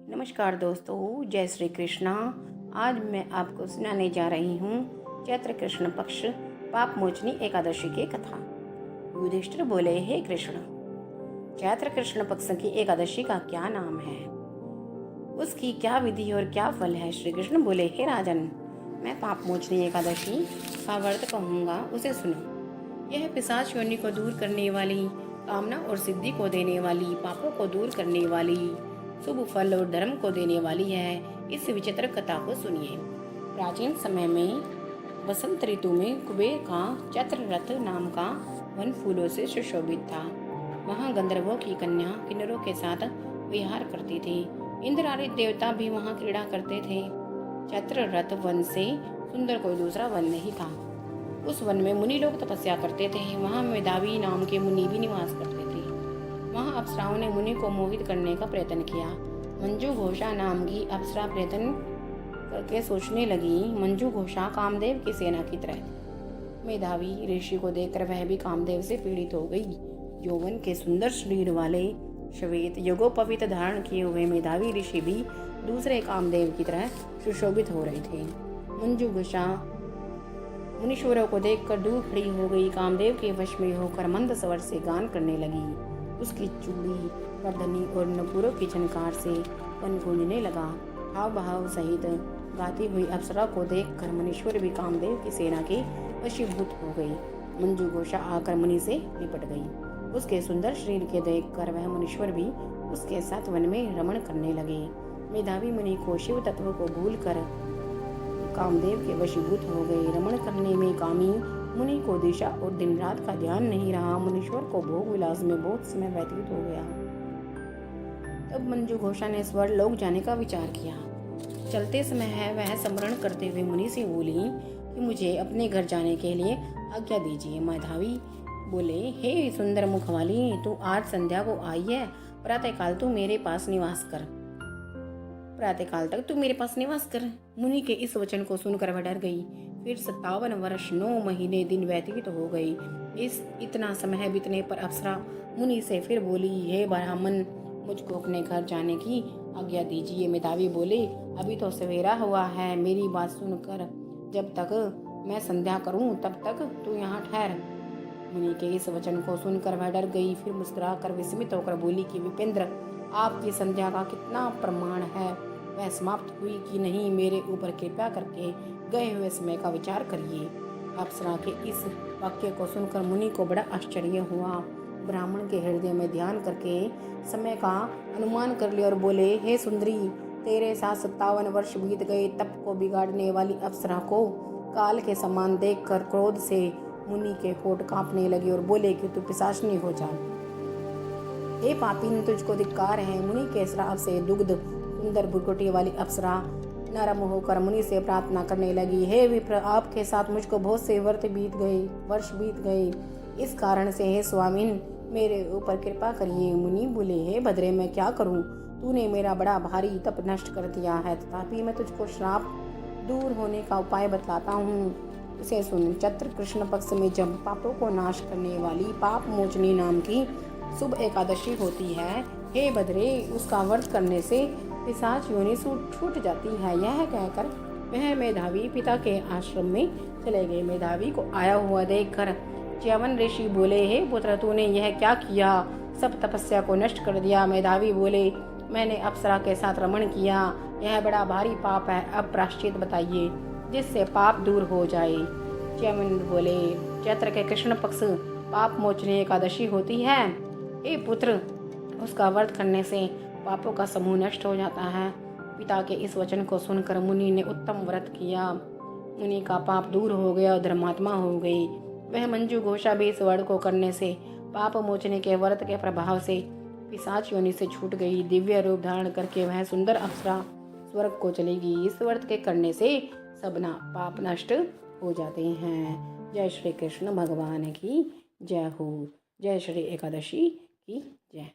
नमस्कार दोस्तों, जय श्री कृष्णा। आज मैं आपको सुनाने जा रही हूँ चैत्र कृष्ण पक्ष पाप मोचनी एकादशी की कथा। युधिष्ठिर बोले, हे कृष्ण, चैत्र कृष्ण पक्ष की एकादशी का क्या नाम है, उसकी क्या विधि और क्या फल है? श्री कृष्ण बोले, हे राजन, मैं पाप मोचनी एकादशी का व्रत कहूँगा, उसे सुनो। यह पिशाच योनि को दूर करने वाली, कामना और सिद्धि को देने वाली, पापों को दूर करने वाली, शुभ फल और धर्म को देने वाली है। इस विचित्र कथा को सुनिए। प्राचीन समय में वसंत ऋतु में कुबेर का चैत्र रथ नाम का वन फूलों से सुशोभित था। वहाँ गंधर्वों की कन्या किन्नरों के साथ विहार करती थी। इंद्र आदि देवता भी वहाँ क्रीड़ा करते थे। चैत्र रथ वन से सुंदर कोई दूसरा वन नहीं था। उस वन में मुनि लोग तपस्या करते थे। वहाँ मेधावी नाम के मुनि भी निवास करते थे। वहाँ अप्सराओं ने मुनि को मोहित करने का प्रयत्न किया। मंजू घोषा नाम की अप्सरा प्रयत्न करके सोचने लगी, मंजू घोषा कामदेव की सेना की तरह। मेधावी ऋषि को देखकर वह भी कामदेव से पीड़ित हो गई। यौवन के सुंदर शरीर वाले श्वेत यज्ञोपवीत धारण किए हुए मेधावी ऋषि भी दूसरे कामदेव की तरह सुशोभित हो रहे थे। मंजू घोषा मुनीश्वरों को देखकर दूर खड़ी हो गई। कामदेव के वश में होकर मंद स्वर से गान करने लगी। उसकी चूड़ी, गर्दनी और नपुरों की झनकार से वन गूंजने लगा। हाव भाव सहित गाती हुई अप्सरा को देखकर मुनीश्वर भी कामदेव की सेना के वशीभूत हो गई। मंजू घोषा आकर मुनि से निपट गई। उसके सुंदर शरीर के देखकर वह मुनीश्वर भी उसके साथ वन में रमण करने लगे। मेधावी मुनि को शिव तत्व को भूलकर कामदेव के वशीभूत हो गए। रमण करने में कामी मुनि को दिशा और दिन रात का ध्यान नहीं रहा। मुनीश्वर को भोग विलास में बहुत समय व्यतीत हो गया। तब मंजू घोषा ने स्वर लोक जाने का विचार किया। चलते समय है वह स्मरण करते हुए मुनि से बोली कि मुझे अपने घर जाने के लिए आज्ञा दीजिए। मेधावी बोले, हे सुंदर मुख वाली, तू आज संध्या को आई है। प्रातःकाल तू मेरे पास निवास कर। प्रातःकाल तक तू मेरे पास निवास कर। मुनि के इस वचन को सुनकर वह डर गई। फिर 57 वर्ष 9 महीने दिन व्यतीत हो गई। इतना समय बीतने पर अप्सरा मुनि से फिर बोली, हे ब्राह्मण, मुझको अपने घर जाने की आज्ञा दीजिए। मेधावी बोले, अभी तो सवेरा हुआ है, मेरी बात सुनकर जब तक मैं संध्या करूं तब तक तू यहाँ ठहर। मुनि के इस वचन को सुनकर वह डर गई। फिर मुस्कुराकर विस्मित होकर बोली कि विपेंद्र, आपकी संध्या का कितना प्रमाण है, वह समाप्त हुई कि नहीं? मेरे ऊपर कृपया करके गए हुए समय का विचार करिए। अप्सरा के इस वाक्य को सुनकर मुनि को बड़ा आश्चर्य हुआ। ब्राह्मण के हृदय में ध्यान करके समय का अनुमान कर लिया और बोले, हे सुंदरी, तेरे साथ 57 वर्ष बीत गए। तप को बिगाड़ने वाली अप्सरा को काल के समान देखकर क्रोध से मुनि के होठ कांपने लगे और बोले कि तू पिशाचनी हो जा। हे पापीन, तुझको धिक्कार है। मुनि के श्राप से दुग्ध सुंदर भुरकुटी वाली अप्सरा नरम होकर मुनि से प्रार्थना करने लगी, हे विप्र, आपके साथ मुझको बहुत से वर्ष बीत गए। इस कारण से हे स्वामीन, मेरे ऊपर कृपा करिए। मुनि बोले, हे भद्रे, मैं क्या करूं? तूने मेरा बड़ा भारी तप नष्ट कर दिया है। तथापि मैं तुझको श्राप दूर होने का उपाय बतलाता हूँ, उसे सुन। चैत्र कृष्ण पक्ष में जब पापों को नाश करने वाली पाप मोचनी नाम की शुभ एकादशी होती है, हे भद्रे, उसका व्रत करने से पिशाच योनि छूट जाती है। यह कहकर वह मेधावी पिता के आश्रम में चले गए। मेधावी को आया हुआ देखकर च्यवन ऋषि बोले, हे पुत्र, तूने यह क्या किया? सब तपस्या को नष्ट कर दिया। मेधावी बोले, मैंने अप्सरा के साथ रमण किया, यह बड़ा भारी पाप है। अब प्रायश्चित बताइए जिससे पाप दूर हो जाए। च्यवन बोले, चैत्र के कृष्ण पक्ष पाप मोचनी एकादशी होती है, हे पुत्र, उसका व्रत करने से पापों का समूह नष्ट हो जाता है। पिता के इस वचन को सुनकर मुनि ने उत्तम व्रत किया। मुनि का पाप दूर हो गया और धर्मात्मा हो गई। वह मंजू घोषा भी इस व्रत को करने से पाप मोचने के व्रत के प्रभाव से पिशाच योनि से छूट गई। दिव्य रूप धारण करके वह सुंदर अप्सरा स्वर्ग को चलेगी। इस व्रत के करने से सबना पाप नष्ट हो जाते हैं। जय श्री कृष्ण भगवान की जय हो। जय श्री एकादशी की जय।